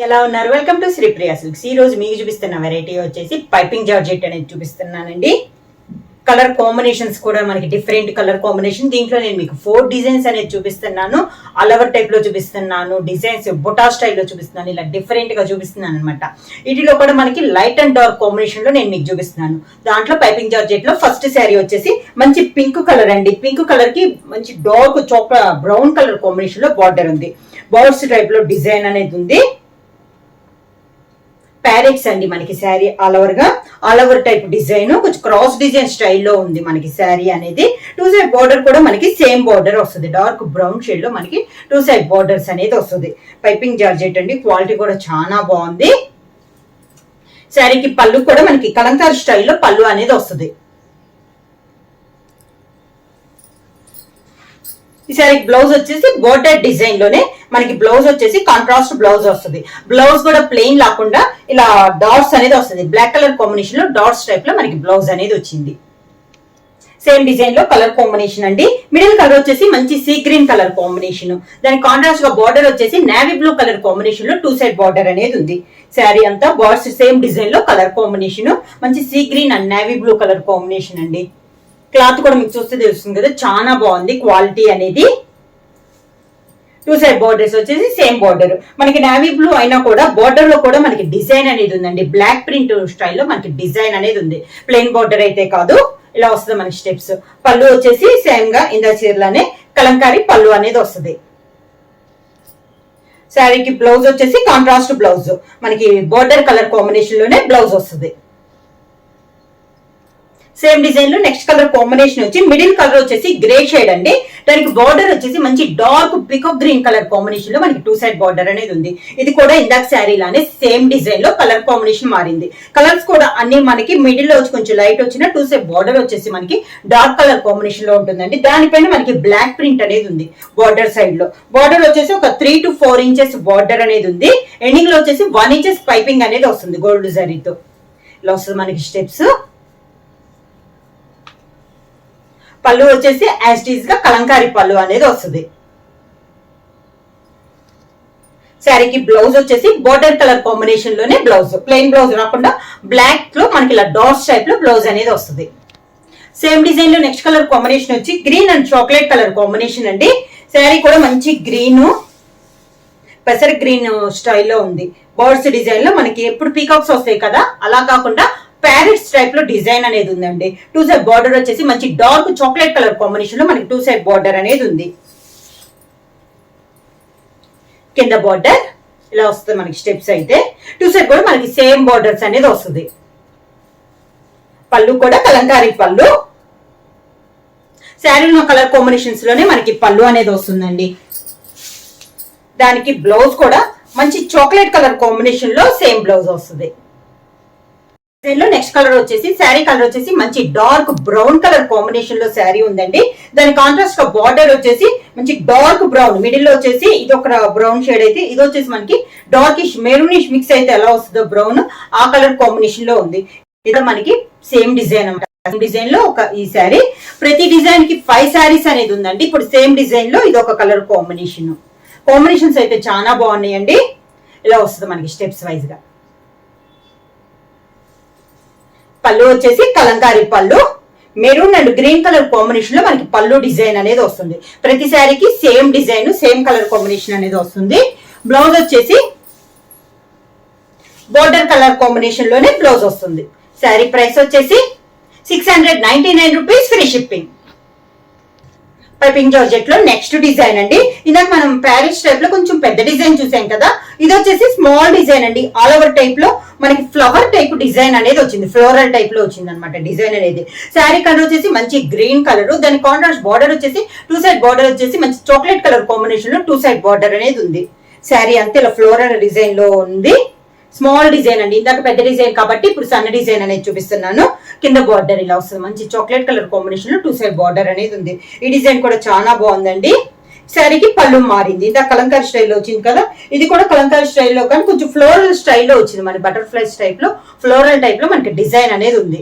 ఎలా ఉన్నారు? Welcome to Sripriya silks. ఈ రోజు మీకు చూపిస్తున్న వెరైటీ వచ్చేసి పైపింగ్ జార్జెట్ అనేది చూపిస్తున్నానండి. కలర్ కాంబినేషన్స్ కూడా మనకి డిఫరెంట్ కలర్ కాంబినేషన్. దీంట్లో నేను మీకు 4 డిజైన్స్ అనేది చూపిస్తున్నాను. ఆల్ ఓవర్ టైప్ లో చూపిస్తున్నాను, డిజైన్స్ బొటా స్టైల్లో చూపిస్తున్నాను, ఇలా డిఫరెంట్ గా చూపిస్తున్నాను అనమాట. వీటిలో కూడా మనకి లైట్ అండ్ డార్క్ కాంబినేషన్ లో నేను మీకు చూపిస్తున్నాను. దాంట్లో పైపింగ్ జార్జెట్ లో ఫస్ట్ శారీ వచ్చేసి మంచి పింక్ కలర్ అండి. పింక్ కలర్ కి మంచి డార్క్ బ్రౌన్ కలర్ కాంబినేషన్ లో బార్డర్ ఉంది. బర్డ్స్ టైప్ లో డిజైన్ అనేది ఉంది. ప్యారెట్స్ అండి మనకి sari all over type design, కొంచెం క్రాస్ డిజైన్ స్టైల్లో ఉంది మనకి శారీ అనేది. 2 సైడ్ బార్డర్ కూడా మనకి సేమ్ బార్డర్ వస్తుంది. డార్క్ బ్రౌన్ షేడ్ లో మనకి 2 సైడ్ బార్డర్స్ అనేది వస్తుంది. పైపింగ్ జార్జెట్ అండి, క్వాలిటీ కూడా చాలా బాగుంది. శారీకి పళ్ళు కూడా మనకి కలంకారీ స్టైల్లో పళ్ళు అనేది వస్తుంది. ఈ శారీ బ్లౌజ్ వచ్చేసి బోర్డర్ డిజైన్ లోనే మనకి బ్లౌజ్ వచ్చేసి కాంట్రాస్ట్ బ్లౌజ్ వస్తుంది. బ్లౌజ్ కూడా ప్లెయిన్ లేకుండా ఇలా డాట్స్ అనేది వస్తుంది. బ్లాక్ కలర్ కాంబినేషన్ లో డాట్స్ టైప్ లో మనకి బ్లౌజ్ అనేది వచ్చింది. సేమ్ డిజైన్ లో కలర్ కాంబినేషన్ అండి. మిడిల్ కలర్ వచ్చేసి మంచి సీ గ్రీన్ కలర్ కాంబినేషన్, దానికి కాంట్రాస్ట్ గా బార్డర్ వచ్చేసి నేవీ బ్లూ కలర్ కాంబినేషన్ లో 2 సైడ్ బార్డర్ అనేది ఉంది. శారీ అంతా బార్డర్స్ సేమ్ డిజైన్ లో కలర్ కాంబినేషన్, మంచి sea green and navy blue colour combination అండి. క్లాత్ కూడా మీకు చూస్తే తెలుస్తుంది కదా, చాలా బాగుంది క్వాలిటీ అనేది. 2 సైడ్ బార్డర్స్ వచ్చేసి సేమ్ బార్డర్. మనకి నేవీ బ్లూ అయినా కూడా బార్డర్ లో కూడా మనకి డిజైన్ అనేది ఉందండి. బ్లాక్ ప్రింట్ స్టైల్లో మనకి డిజైన్ అనేది ఉంది. ప్లెయిన్ బార్డర్ అయితే కాదు, ఇలా వస్తుంది మనకి స్టెప్స్. పళ్ళు వచ్చేసి సేమ్ గా ఇందా చీరలోనే కలంకారీ పళ్ళు అనేది వస్తుంది. శారీకి బ్లౌజ్ వచ్చేసి కాంట్రాస్ట్ బ్లౌజ్, మనకి బార్డర్ కలర్ కాంబినేషన్ లోనే బ్లౌజ్ వస్తుంది. సేమ్ డిజైన్ లో నెక్స్ట్ కలర్ కాంబినేషన్ వచ్చి మిడిల్ కలర్ వచ్చేసి గ్రే షేడ్ అండి. దానికి బార్డర్ వచ్చేసి మంచి dark peacock green colour combination లో మనకి 2 సైడ్ బార్డర్ అనేది ఉంది. ఇది కూడా ఇందాక శారీ లానే సేమ్ డిజైన్ లో కలర్ కాంబినేషన్ మారింది. కలర్స్ కూడా అన్ని మనకి మిడిల్ లో వచ్చి కొంచెం లైట్ వచ్చిన 2 సైడ్ బార్డర్ వచ్చేసి మనకి డార్క్ కలర్ కాంబినేషన్ లో ఉంటుందండి. దానిపైన మనకి బ్లాక్ ప్రింట్ అనేది ఉంది. బార్డర్ సైడ్ లో బార్డర్ వచ్చేసి ఒక 3 to 4 ఇంచెస్ బార్డర్ అనేది ఉంది. ఎండింగ్ లో వచ్చేసి 1 ఇంచెస్ పైపింగ్ అనేది వస్తుంది గోల్డ్ జరీతో. ఇలా వస్తుంది మనకి స్టెప్స్. పళ్ళు వచ్చేసి యాజ్ టీజ్ గా కలంకారీ పళ్ళు అనేది వస్తుంది. శారీకి బ్లౌజ్ వచ్చేసి బోర్డర్ కలర్ కాంబినేషన్ లోనే బ్లౌజ్, ప్లెయిన్ బ్లౌజ్ రాకుండా బ్లాక్ లో మనకి ఇలా డాట్స్ టైప్ లో బ్లౌజ్ అనేది వస్తుంది. సేమ్ డిజైన్ లో నెక్స్ట్ కలర్ కాంబినేషన్ వచ్చి green and chocolate colour combination అండి. శారీ కూడా మంచి గ్రీన్, పెసర గ్రీన్ స్టైల్లో ఉంది. బర్డ్స్ డిజైన్ లో మనకి ఎప్పుడు పీకాక్స్ వస్తాయి కదా, అలా కాకుండా ప్యారెట్స్ టైప్ లో డిజైన్ అనేది ఉందండి. 2 సైడ్ బార్డర్ వచ్చేసి మంచి డార్క్ చాక్లెట్ కలర్ కాంబినేషన్ లో మనకి 2 సైడ్ బార్డర్ అనేది ఉంది. కింద బార్డర్ ఇలా వస్తుంది మనకి స్టెప్స్ అయితే. 2 సైడ్ కూడా మనకి సేమ్ బార్డర్స్ అనేది వస్తుంది. పళ్ళు కూడా కలంకారీ పళ్ళు. శారీలో కలర్ కాంబినేషన్స్ లోనే మనకి పళ్ళు అనేది వస్తుందండి. దానికి బ్లౌజ్ కూడా మంచి చాక్లెట్ కలర్ కాంబినేషన్ లో సేమ్ బ్లౌజ్ వస్తుంది. నెక్స్ట్ కలర్ వచ్చేసి శారీ కలర్ వచ్చేసి మంచి డార్క్ బ్రౌన్ కలర్ కాంబినేషన్ లో శారీ ఉందండి. దాని కాంట్రాస్ట్ గా బార్డర్ వచ్చేసి మంచి డార్క్ బ్రౌన్, మిడిల్ లో వచ్చేసి ఇది ఒక బ్రౌన్ షేడ్ అయితే, ఇది వచ్చేసి మనకి డార్కిష్ మెరూనిష్ మిక్స్ అయితే ఎలా వస్తుందో బ్రౌన్, ఆ కలర్ కాంబినేషన్ లో ఉంది. ఇది మనకి సేమ్ డిజైన్ అన్నమాట. డిజైన్ లో ఒక ఈ శారీ, ప్రతి డిజైన్ కి 5 శారీస్ అనేది ఉందండి. ఇప్పుడు సేమ్ డిజైన్ లో ఇది ఒక కలర్ కాంబినేషన్. కాంబినేషన్స్ అయితే చాలా బాగున్నాయండి. ఇలా వస్తుంది మనకి స్టెప్స్ వైజ్ గా. పళ్ళు వచ్చేసి కలంకారీ పళ్ళు, maroon and green colour combination లో మనకి పళ్ళు డిజైన్ అనేది వస్తుంది. ప్రతి శారీకి same design, same colour combination అనేది వస్తుంది. బ్లౌజ్ వచ్చేసి బోర్డర్ కలర్ కాంబినేషన్ లోనే బ్లౌజ్ వస్తుంది. శారీ ప్రైస్ వచ్చేసి 699 rupees, free shipping. Piping georgette లో నెక్స్ట్ డిజైన్ అండి. ఇందాక మనం ప్యారిస్ టైప్ లో కొంచెం పెద్ద డిజైన్ చూసాం కదా, ఇది వచ్చేసి స్మాల్ డిజైన్ అండి. ఆల్ ఓవర్ టైప్ లో మనకి ఫ్లవర్ టైప్ డిజైన్ అనేది వచ్చింది, ఫ్లోరల్ టైప్ లో వచ్చింది అనమాట డిజైన్ అనేది. శారీ కలర్ వచ్చేసి మంచి గ్రీన్ కలర్, దాని కాంట్రాస్ట్ బార్డర్ వచ్చేసి 2 సైడ్ బార్డర్ వచ్చేసి మంచి చాక్లెట్ కలర్ కాంబినేషన్ లో 2 సైడ్ బార్డర్ అనేది ఉంది. శారీ అంతే ఇలా ఫ్లోరల్ డిజైన్ లో ఉంది. స్మాల్ డిజైన్ అండి. ఇందాక పెద్ద డిజైన్ కాబట్టి ఇప్పుడు సన్న డిజైన్ అనేది చూపిస్తున్నాను. కింద బార్డర్ ఇలా వస్తుంది. మంచి చాక్లెట్ కలర్ కాంబినేషన్ లో 2 సైడ్ బార్డర్ అనేది ఉంది. ఈ డిజైన్ కూడా చాలా బాగుందండి. శారీకి పళ్ళు మారింది. ఇందాక కలంకారీ స్టైల్లో వచ్చింది కదా, ఇది కూడా కలంకారీ స్టైల్లో కానీ కొంచెం ఫ్లోరల్ స్టైల్లో వచ్చింది. మన బటర్ఫ్లైస్ టైప్ లో ఫ్లోరల్ టైప్ లో మనకి డిజైన్ అనేది ఉంది.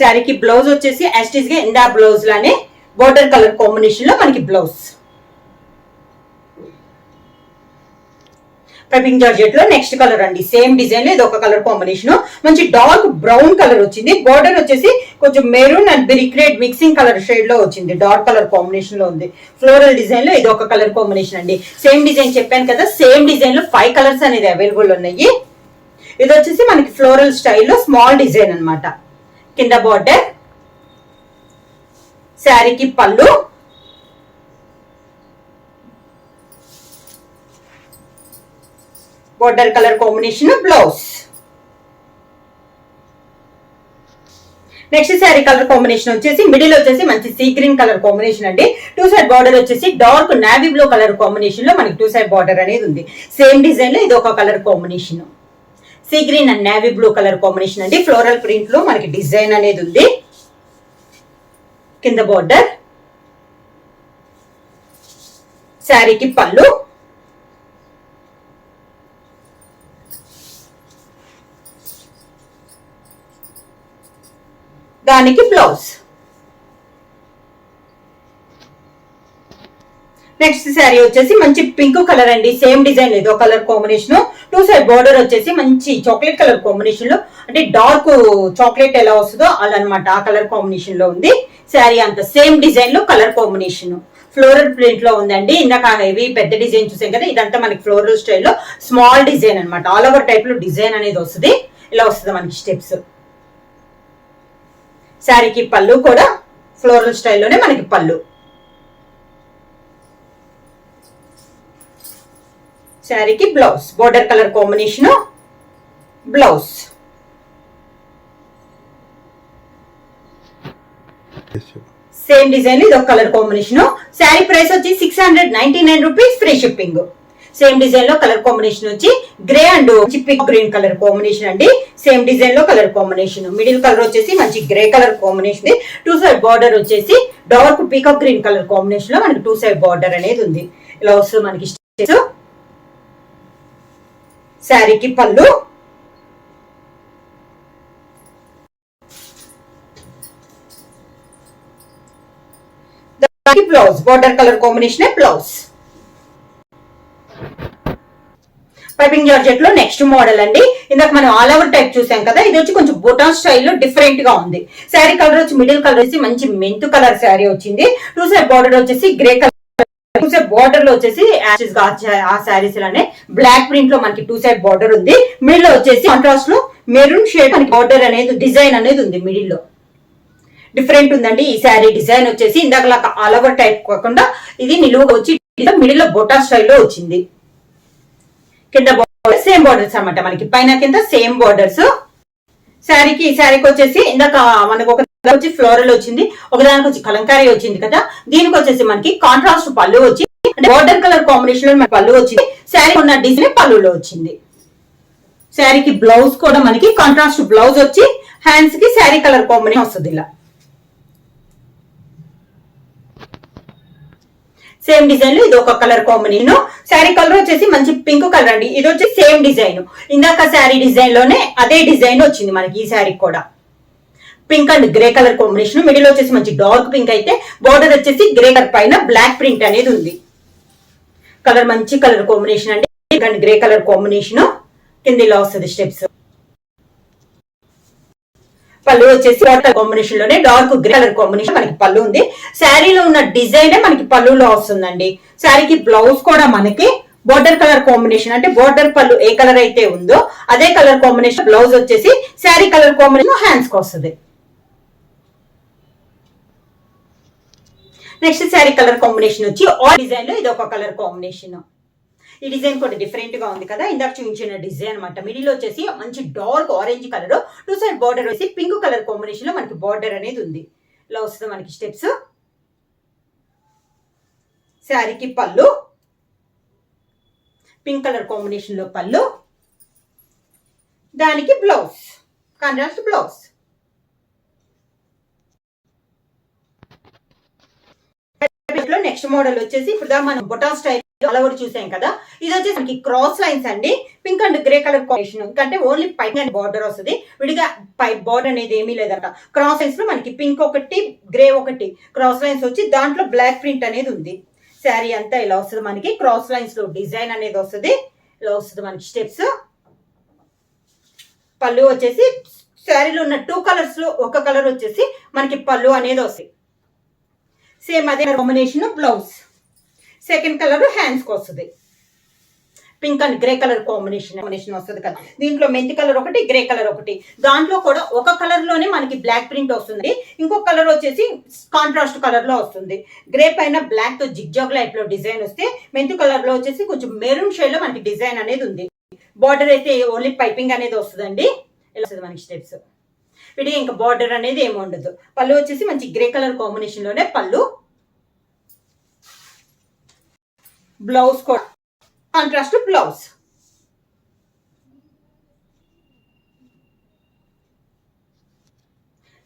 శారీకి బ్లౌజ్ వచ్చేసి యాస్టీస్ గా ఇందా బ్లౌజ్ లానే బోర్డర్ కలర్ కాంబినేషన్ లో మనకి బ్లౌజ్. పైపింగ్ జార్జెట్ లో నెక్స్ట్ కలర్ అండి, సేమ్ డిజైన్ లో ఇది ఒక కలర్ కాంబినేషన్, మంచి డార్క్ బ్రౌన్ కలర్ వచ్చింది. బోర్డర్ వచ్చేసి కొంచెం maroon and brick red mixing colour shade లో వచ్చింది, డార్క్ కలర్ కాంబినేషన్ లో ఉంది. ఫ్లోరల్ డిజైన్ లో ఇది ఒక కలర్ కాంబినేషన్ అండి. సేమ్ డిజైన్ చెప్పాను కదా, సేమ్ డిజైన్ లో 5 కలర్స్ అనేది అవైలబుల్ ఉన్నాయి. ఇది వచ్చేసి మనకి ఫ్లోరల్ స్టైల్లో స్మాల్ డిజైన్ అన్నమాట. కింద బార్డర్, శారీకి పళ్ళు, border colour combination, blouse. Next sari colour combination వచ్చేసి మిడిల్ వచ్చేసి మంచి సీ గ్రీన్ కలర్ కాంబినేషన్ అండి. 2 సైడ్ బార్డర్ వచ్చేసి dark navy blue colour combination లో మనకి 2 సైడ్ బార్డర్ అనేది ఉంది. సేమ్ డిజైన్ లో ఇది ఒక colour combination, sea green and navy blue colour combination అండి. ఫ్లోరల్ ప్రింట్ లో మనకి డిజైన్ అనేది ఉంది. కింద బార్డర్, శారీకి పళ్ళు, దానికి బ్లౌజ్. నెక్స్ట్ శారీ వచ్చేసి మంచి పింక్ కలర్ అండి, సేమ్ డిజైన్ ఏదో కలర్ కాంబినేషన్. 2 సైడ్ బార్డర్ వచ్చేసి మంచి చాక్లెట్ కలర్ కాంబినేషన్ లో, అంటే డార్క్ చాక్లెట్ ఎలా వస్తుందో అలా అనమాట, ఆ కలర్ కాంబినేషన్ లో ఉంది. శారీ అంతా సేమ్ డిజైన్ లో కలర్ కాంబినేషన్, ఫ్లోరల్ ప్రింట్ లో ఉందండి. ఇందాక ఇవి పెద్ద డిజైన్ చూసాం కదా, ఇదంతా మనకి ఫ్లోరల్ స్టైల్లో స్మాల్ డిజైన్ అనమాట. ఆల్ ఓవర్ టైప్ లో డిజైన్ అనేది వస్తుంది, ఇలా వస్తుంది మనకి స్టెప్స్. శారీకి పళ్ళు కూడా ఫ్లోరల్ స్టైల్లోనే మనకి పళ్ళు, శారీకి blouse, border colour combination, blouse. Same design ఇది ఒక కలర్ కాంబినేషన్. శారీ ప్రైస్ వచ్చి 699 rupees, free shipping. Same design లో కలర్ కాంబినేషన్ వచ్చి grey and pink green colour combination అండి. సేమ్ డిజైన్ లో కలర్ కాంబినేషన్, మిడిల్ కలర్ వచ్చేసి మంచి grey colour combination. 2 side border వచ్చేసి dark peacock green colour combination లో మనకి 2 సైడ్ బార్డర్ అనేది ఉంది, ఇలా వస్తుంది మనకి. శారీకి పళ్ళు, blouse, border colour combination blouse. Piping georgette లో నెక్స్ట్ మోడల్ అండి. ఇందాక మనం ఆల్ ఓవర్ టైప్ చూసాం కదా, ఇది వచ్చి కొంచెం బొటాన్ స్టైల్లో డిఫరెంట్ గా ఉంది. శారీ కలర్ వచ్చి మిడిల్ కలర్ వచ్చి మంచి మెంతు కలర్ శారీ వచ్చింది. 2 సైడ్ బార్డర్ వచ్చేసి గ్రే కలర్, 2 సైడ్ బార్డర్ లో వచ్చేసి ఆ శారీస్ లానే బ్లాక్ ప్రింట్ లో మనకి 2 సైడ్ బార్డర్ ఉంది. మిడిల్ లో వచ్చేసి కాంట్రాస్ట్ లో మెరూన్ షేడ్ మనకి బార్డర్ అనేది డిజైన్ అనేది ఉంది. మిడిల్ లో డిఫరెంట్ ఉందండి ఈ శారీ డిజైన్ వచ్చేసి. ఇందాక ఆల్ ఓవర్ టైప్ కాకుండా ఇది నిలువుగా వచ్చి మిడిల్ లో బొటా స్టైల్లో వచ్చింది. కింద బార్డర్ సేమ్ బార్డర్స్ అనమాట, మనకి పైన కింద సేమ్ బార్డర్స్. శారీకి వచ్చేసి ఇందాక మనకు ఒక వచ్చి ఫ్లోరల్ వచ్చింది, ఒకదానికి వచ్చి కలంకారీ వచ్చింది కదా. దీనికి వచ్చేసి మనకి కాంట్రాస్ట్ పళ్ళు వచ్చి బార్డర్ కలర్ కాంబినేషన్ లో పళ్ళు వచ్చింది. శారీ ఉన్న డిజైన్ పళ్ళులో వచ్చింది. శారీకి బ్లౌజ్ కూడా మనకి కాంట్రాస్ట్ బ్లౌజ్ వచ్చి హ్యాండ్స్ కి శారీ కలర్ కాంబినేషన్ వస్తుంది ఇలా. సేమ్ డిజైన్ లో ఇది ఒక కలర్ కాంబినేషన్. శారీ కలర్ వచ్చేసి మంచి పింక్ కలర్ అండి. ఇది వచ్చి సేమ్ డిజైన్, ఇందాక శారీ డిజైన్ లోనే అదే డిజైన్ వచ్చింది మనకి ఈ శారీ కూడా. Pink and grey colour combination, middle వచ్చేసి మంచి డార్క్ పింక్ అయితే బార్డర్ వచ్చేసి గ్రే కలర్ పైన బ్లాక్ ప్రింట్ అనేది ఉంది. కలర్ మంచి కలర్ కాంబినేషన్ అండి, pink and grey colour combination. కింద ఇలా వస్తుంది స్టెప్స్. పళ్ళు వచ్చేసి వాటర్ కాంబినేషన్ లోనే డార్క్ గ్రే కలర్ కాంబినేషన్ మనకి పళ్ళు ఉంది. శారీలో ఉన్న డిజైన్ మనకి పళ్ళులో వస్తుందండి. శారీకి బ్లౌజ్ కూడా మనకి బోర్డర్ కలర్ కాంబినేషన్, అంటే బోర్డర్ పళ్ళు ఏ కలర్ అయితే ఉందో అదే కలర్ కాంబినేషన్ బ్లౌజ్ వచ్చేసి శారీ కలర్ కాంబినేషన్ హ్యాండ్స్ కి వస్తుంది. నెక్స్ట్ శారీ కలర్ కాంబినేషన్ వచ్చి ఆల్ డిజైన్ లో ఇది ఒక కలర్ కాంబినేషన్. ఈ డిజైన్ కూడా డిఫరెంట్ గా ఉంది కదా, ఇందాక చూపించిన డిజైన్ అనమాట. మిడిల్ వచ్చేసి మంచి dark orange colour, 2 side border వచ్చి పింక్ కలర్ కాంబినేషన్ లో మనకి బార్డర్ అనేది ఉంది. ఇలా వస్తుంది మనకి స్టెప్స్. శారీకి పళ్ళు పింక్ కలర్ కాంబినేషన్ లో పళ్ళు, దానికి blouse, contrast blouse. Next model వచ్చేసి ఇప్పుడు మనం బొటా స్టైల్ అలవర్ చూసాం కదా, ఇది వచ్చేసి మనకి క్రాస్ లైన్స్ అండి. Pink and grey colour combination, అంటే ఓన్లీ పైన బార్డర్ వస్తుంది, విడిగా పై బార్డర్ అనేది ఏమీ లేదట. క్రాస్ లైన్స్ లో మనకి పింక్ ఒకటి గ్రే ఒకటి క్రాస్ లైన్స్ వచ్చి దాంట్లో బ్లాక్ ప్రింట్ అనేది ఉంది. శారీ అంతా ఇలా వస్తుంది మనకి, క్రాస్ లైన్స్ లో డిజైన్ అనేది వస్తుంది, ఇలా వస్తుంది మనకి స్టెప్స్. పళ్ళు వచ్చేసి శారీలో ఉన్న 2 కలర్స్ లో ఒక కలర్ వచ్చేసి మనకి పళ్ళు అనేది వస్తాయి. సేమ్ అదే combination blouse. Second colour hands కి వస్తుంది. Pink and grey colour combination వస్తుంది కదా. దీంట్లో మెంతి కలర్ ఒకటి, గ్రే కలర్ ఒకటి. దాంట్లో కూడా ఒక కలర్ లోనే మనకి బ్లాక్ ప్రింట్ వస్తుంది. ఇంకొక కలర్ వచ్చేసి కాంట్రాస్ట్ కలర్ లో వస్తుంది. గ్రే పైన బ్లాక్ తో జిగ్జాగ్ లైట్ లో డిజైన్ వస్తే, మెంతి కలర్ లో వచ్చేసి కొంచెం మెరూన్ షేడ్ లో మనకి డిజైన్ అనేది ఉంది. బార్డర్ అయితే ఓన్లీ పైపింగ్ అనేది వస్తుందండి. ఇలా వస్తుంది మనకి స్టెప్స్. వీటికి ఇంకా బార్డర్ అనేది ఏమి ఉండదు. పళ్ళు వచ్చేసి మంచి గ్రే కలర్ కాంబినేషన్ లోనే పళ్ళు. బ్లౌజ్ కూడా కాంట్రాస్ట్ బ్లౌజ్.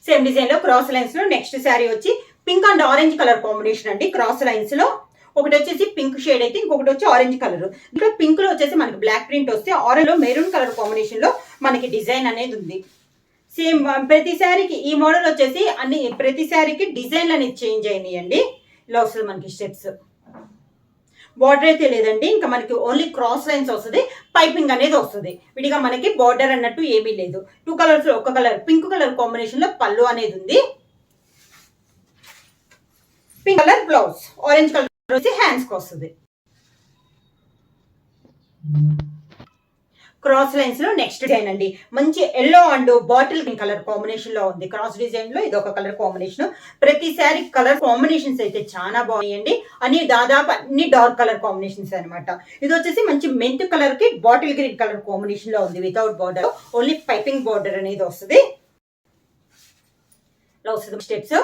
సేమ్ డిజైన్ లో క్రాస్ లైన్స్ లో నెక్స్ట్ శారీ వచ్చి pink and orange colour combination అండి. క్రాస్ లైన్స్ లో ఒకటి వచ్చేసి పింక్ షేడ్ అయితే, ఇంకొకటి వచ్చి ఆరెంజ్ కలర్. ఇంకా పింక్ లో వచ్చేసి మనకి బ్లాక్ ప్రింట్ వస్తే, ఆరెంజ్ లో మెరూన్ కలర్ కాంబినేషన్ లో మనకి డిజైన్ అనేది ఉంది. సేమ్ ప్రతి శారీకి ఈ మోడల్ వచ్చేసి అన్ని ప్రతి శారీకి డిజైన్లు అనేది చేంజ్ అయినాయండి. ఇలా వస్తుంది మనకి స్టెప్స్. బార్డర్ అయితే లేదండి, ఇంకా మనకి ఓన్లీ క్రాస్ లైన్స్ వస్తుంది, పైపింగ్ అనేది వస్తుంది. విడిగా మనకి బార్డర్ అన్నట్టు ఏమీ లేదు. 2 కలర్స్ లో ఒక కలర్ పింక్ కలర్ కాంబినేషన్ లో పళ్ళు అనేది ఉంది. Pink colour blouse, orange colour వచ్చి హ్యాండ్స్ కి వస్తుంది. క్రాస్ లైన్స్ లో నెక్స్ట్ డిజైన్ అండి. మంచి yellow and bottle green colour combination లో ఉంది. క్రాస్ డిజైన్ లో ఇది ఒక కలర్ కాంబినేషన్. ప్రతి సారీ కలర్ కాంబినేషన్స్ అయితే చాలా బాగున్నాయండి. అని దాదాపు అన్ని డార్క్ కలర్ కాంబినేషన్స్ అనమాట. ఇది వచ్చేసి మంచి మెంత్ కలర్ కి బాటిల్ గ్రీన్ కలర్ కాంబినేషన్ లో ఉంది. Without border, only piping border అనేది వస్తుంది. ఇలా వస్తుంది స్టెప్స్.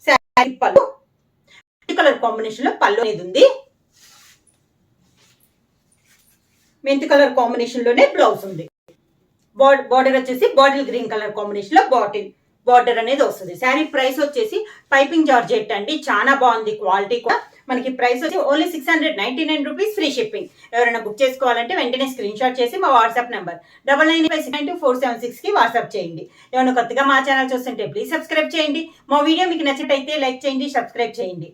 శారీ పళ్ళు కలర్ కాంబినేషన్ లో పళ్ళు అనేది ఉంది. మెంతి కలర్ కాంబినేషన్ లోనే బ్లౌజ్ ఉంది. బార్డర్ వచ్చేసి బాటిల్ గ్రీన్ కలర్ కాంబినేషన్ లో బార్డర్ అనేది వస్తుంది. శారీ ప్రైస్ వచ్చేసి పైపింగ్ జార్జెట్ అండి. చాలా బాగుంది క్వాలిటీ కూడా. మనకి ప్రైస్ వచ్చి ఓన్లీ 699 రూపీస్, ఫ్రీ షిప్పింగ్. ఎవరైనా బుక్ చేసుకోవాలంటే వెంటనే స్క్రీన్ షాట్ చేసి మా వాట్సాప్ నెంబర్ 9956924476 కి వాట్సాప్ చేయండి. ఏమైనా కొత్తగా మా ఛానల్ చూస్తుంటే ప్లీజ్ సబ్స్క్రైబ్ చేయండి. మా వీడియో మీకు నచ్చినట్టయితే లైక్ చేయండి, సబ్స్క్రైబ్ చేయండి.